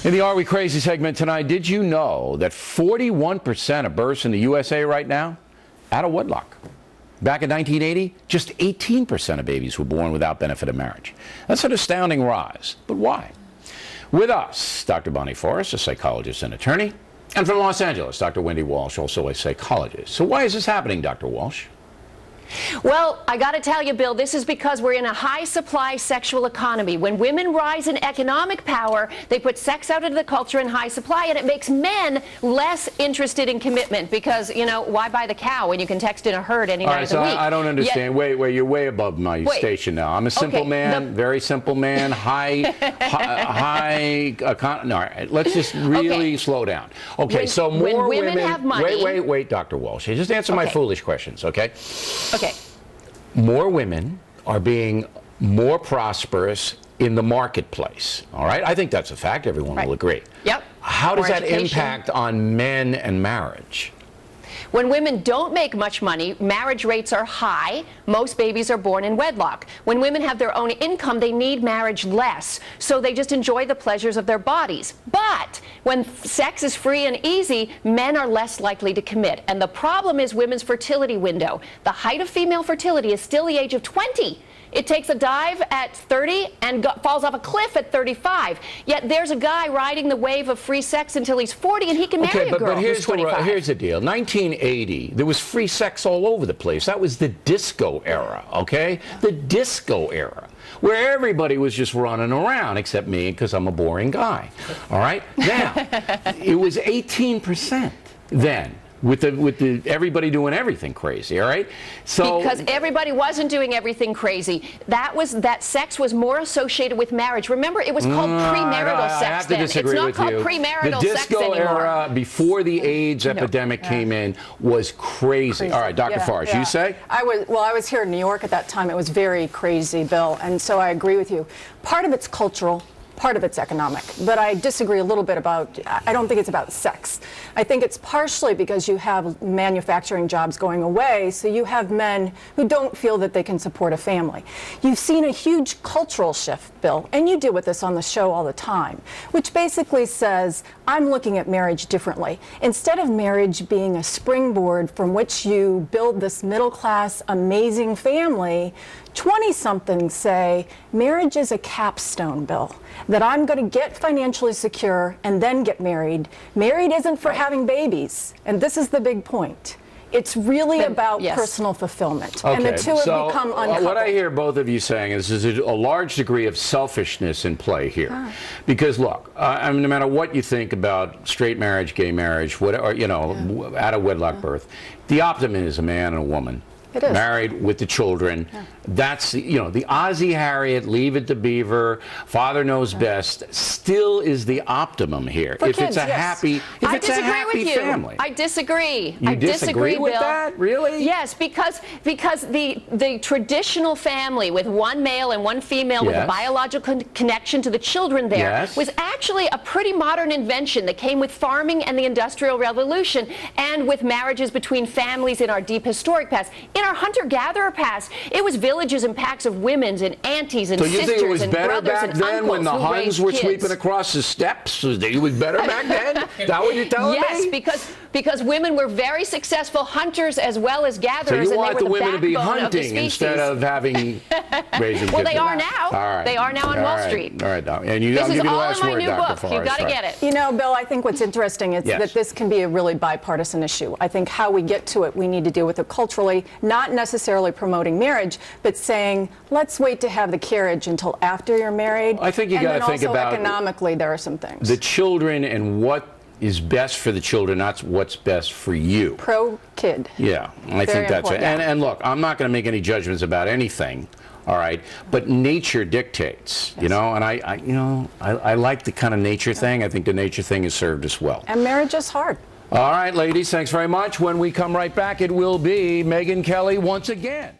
In the Are We Crazy segment tonight, did you know that 41% of births in the USA right now out of wedlock? Back in 1980, just 18% of babies were born without benefit of marriage. That's an astounding rise. But why? With us, Dr. Bonnie Forrest, a psychologist and attorney, and from Los Angeles, Dr. Wendy Walsh, also a psychologist. So why is this happening, Dr. Walsh? Well, I got to tell you, Bill, this is because we're in a high-supply sexual economy. When women rise in economic power, they put sex out into the culture in high supply, and it makes men less interested in commitment because, you know, why buy the cow when you can text in a herd any night of the week? I don't understand. Wait, you're way above my station now. I'm a simple man, very simple man, no, let's just really slow down. Okay, so more when women have money... Wait, Dr. Walsh. Just answer my foolish questions, okay? Okay. More women are being more prosperous in the marketplace, all right? I think that's a fact. Everyone will agree. Yep. How does that impact on men and marriage? When women don't make much money, marriage rates are high. Most babies are born in wedlock. When women have their own income, they need marriage less, so they just enjoy the pleasures of their bodies. But when sex is free and easy, men are less likely to commit. And the problem is women's fertility window. The height of female fertility is still the age of 20. It takes a dive at 30 and falls off a cliff at 35. Yet there's a guy riding the wave of free sex until he's 40, and he can marry a girl who's 25. Here's the deal. 1980, there was free sex all over the place. That was the disco era, okay? The disco era, where everybody was just running around, except me, because I'm a boring guy. All right? Now, it was 18% then. With everybody doing everything crazy, all right? So because everybody wasn't doing everything crazy. That sex was more associated with marriage. Remember, it was called premarital sex. I have to disagree with you. It's not called premarital sex anymore. The disco era before the AIDS epidemic came in was crazy. All right, Dr. Forrest, you say? I was here in New York at that time. It was very crazy, Bill, and so I agree with you. Part of it's cultural. Part of it's economic, but I disagree a little bit about, I don't think it's about sex. I think it's partially because you have manufacturing jobs going away, so you have men who don't feel that they can support a family. You've seen a huge cultural shift, Bill, and you deal with this on the show all the time, which basically says, I'm looking at marriage differently. Instead of marriage being a springboard from which you build this middle-class, amazing family, 20-somethings say marriage is a capstone, Bill, that I'm going to get financially secure and then get married. Married isn't for having babies, and this is the big point. It's really about personal fulfillment, and the two have become uncoupled. What I hear both of you saying is there's a large degree of selfishness in play here. Because look, I mean, no matter what you think about straight marriage, gay marriage, whatever, you know, out of wedlock birth, the optimum is a man and a woman. It is. Married with the children. That's, you know, the Ozzie Harriet, leave it to Beaver, father knows best, still is the optimum here. For if kids, it's a happy, if it's a happy family. I disagree. You disagree with that? Really? Yes, because the traditional family with one male and one female with a biological connection to the children there was actually a pretty modern invention that came with farming and the Industrial Revolution, and with marriages between families in our deep historic past. In our hunter-gatherer past, it was villages and packs of women and aunties and sisters and brothers and uncles. So you think it was better back then when the Huns were sweeping across the steppes? It was better back then? Is that what you're telling me? Yes, because women were very successful hunters as well as gatherers. So you want and they the were women to be hunting instead of having raising kids? Well, they are now. All right. They are now on Wall Street. All right, Doc. And this I'll is give you the all last in my word, new Dr. book. Forrest. You've got to get it. You know, Bill, I think what's interesting is that this can be a really bipartisan issue. I think how we get to it, we need to deal with it culturally, not necessarily promoting marriage, but saying, let's wait to have the carriage until after you're married. I think you got to think about economically, there are some things. The children and what is best for the children, not what's best for you. Pro-kid. Yeah, I think that's it. And look, I'm not going to make any judgments about anything, all right? But nature dictates, you know, and I like the kind of nature thing. I think the nature thing has served us well. And marriage is hard. All right, ladies, thanks very much. When we come right back, it will be Megyn Kelly once again.